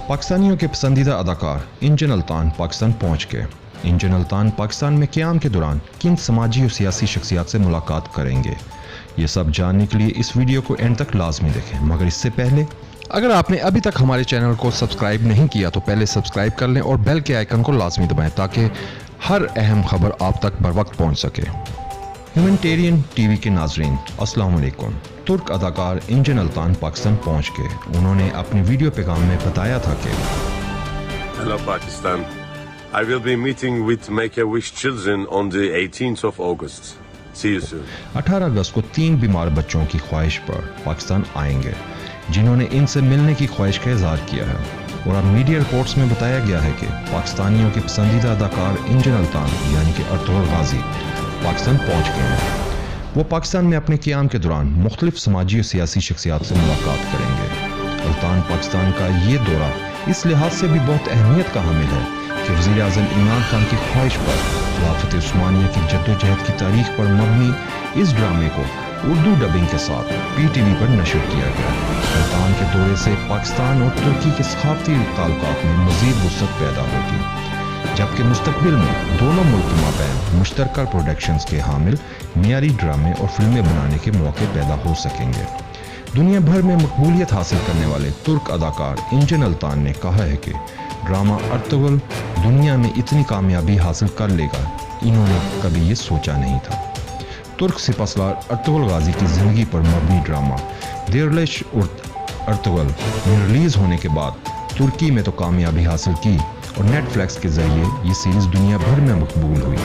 पाकिस्तानियों के पसंदीदा अदाकार इंजन अल्तान पाकिस्तान पहुंच गए। इंजन अल्तान पाकिस्तान में क़याम के दौरान किन समाजी और सियासी शख्सियात से मुलाकात करेंगे, ये सब जानने के लिए इस वीडियो को एंड तक लाजमी देखें। मगर इससे पहले अगर आपने अभी तक हमारे चैनल को सब्सक्राइब नहीं किया तो पहले सब्सक्राइब कर लें और बेल के आइकन को लाजमी दबाएं ताकि हर अहम खबर आप तक बर वक्त पहुँच सके। ह्यूमैनिटेरियन टीवी के नाजरीन अस्सलाम वालेकुम। तुर्क अदाकार इंजन अल्तान पाकिस्तान पहुंच गए। उन्होंने अपनी वीडियो पैगाम में बताया था कि Hello Pakistan. I will be meeting with Make-A-Wish children on the 18th of August. See you soon. 18 अगस्त को 3 बीमार बच्चों की ख्वाहिश पर पाकिस्तान आएंगे जिन्होंने इनसे मिलने की ख्वाहिश का इजहार किया है। और अब मीडिया रिपोर्ट्स में बताया गया है कि पाकिस्तानियों के पसंदीदा अदाकार इंजन अल्तान यानी कि अर्तुगरुल गाजी पाकिस्तान पहुंच गए हैं। वो पाकिस्तान में अपने क़याम के दौरान मुख्तलिफ समाजी और सियासी शख्सियात से मुलाकात करेंगे। अल्तान पाकिस्तान का ये दौरा इस लिहाज से भी बहुत अहमियत का हामिल है कि वज़ीर आज़म इमरान खान की ख्वाहिश पर खिलाफत उस्मानिया की जद्दोजहद की तारीख पर मबनी इस ड्रामे को उर्दू डबिंग के साथ PTV पर नशर किया गया। अल्तान के दौरे से पाकिस्तान और तुर्की के सहाफ़ती ताल्लुकात में मज़ीद वुसअत पैदा होगी, जबकि मुस्तक़बिल में दोनों मुल्क माबैन मुश्तरका प्रोडक्शंस के हामिल मियारी ड्रामे और फिल्में बनाने के मौके पैदा हो सकेंगे। दुनिया भर में मकबूलियत हासिल करने वाले तुर्क अदाकार इंजन अल्तान ने कहा है कि ड्रामा अर्तुगरुल दुनिया में इतनी कामयाबी हासिल कर लेगा, इन्होंने कभी ये सोचा नहीं था। तुर्क सिपहसालार अर्तुगरुल गाजी की ज़िंदगी पर मबनी ड्रामा देरलिश अर्तुगरुल में रिलीज़ होने के बाद तुर्की में तो कामयाबी हासिल की और नेटफ्लिक्स के जरिए ये सीरीज़ दुनिया भर में मकबूल हुई।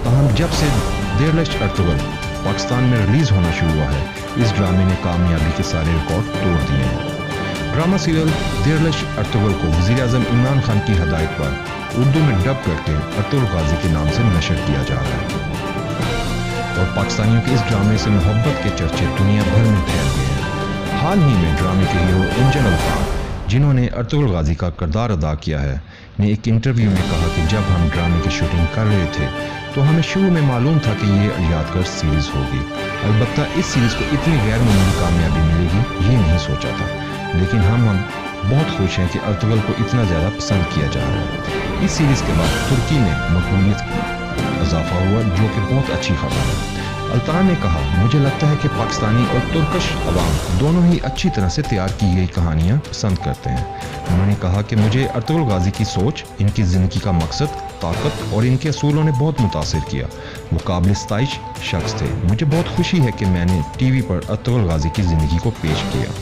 ताहम जब से देरलिश अर्तुगरुल पाकिस्तान में रिलीज़ होना शुरू हुआ है, इस ड्रामे ने कामयाबी के सारे रिकॉर्ड तोड़ दिए हैं। ड्रामा सीरियल देरलिश अर्तुगरुल को वज़ीर आज़म इमरान खान की हदायत पर उर्दू में डब करके अर्तुगरुल गाजी के नाम से नशर किया जा रहा है और पाकिस्तानियों के इस ड्रामे से मोहब्बत के चर्चे दुनिया भर में फैल गए हैं। हाल ही में ड्रामे के हीरो इंजन अल्तान, जिन्होंने अर्तुगरुल गाजी का किरदार अदा किया है, ने एक इंटरव्यू में कहा कि जब हम ड्रामे की शूटिंग कर रहे थे तो हमें शुरू में मालूम था कि ये यादगार सीरीज़ होगी। अलबत्ता इस सीरीज़ को इतनी गैर मामूली कामयाबी मिलेगी ये नहीं सोचा था, लेकिन हम बहुत खुश हैं कि अर्तुगरुल को इतना ज़्यादा पसंद किया जा रहा है। इस सीरीज़ के बाद तुर्की में मकबूलियत इजाफा हुआ, जो कि बहुत अच्छी खबर है। अल्तान ने कहा, मुझे लगता है कि पाकिस्तानी और तुर्कश अवाम दोनों ही अच्छी तरह से तैयार की गई कहानियाँ पसंद करते हैं। उन्होंने कहा कि मुझे अर्तुगरुल गाजी की सोच, इनकी ज़िंदगी का मकसद, ताकत और इनके असूलों ने बहुत मुतासिर किया। वो काबिल सताइश शख्स थे। मुझे बहुत खुशी है कि मैंने TV पर अर्तुगरुल गाजी की ज़िंदगी को पेश किया।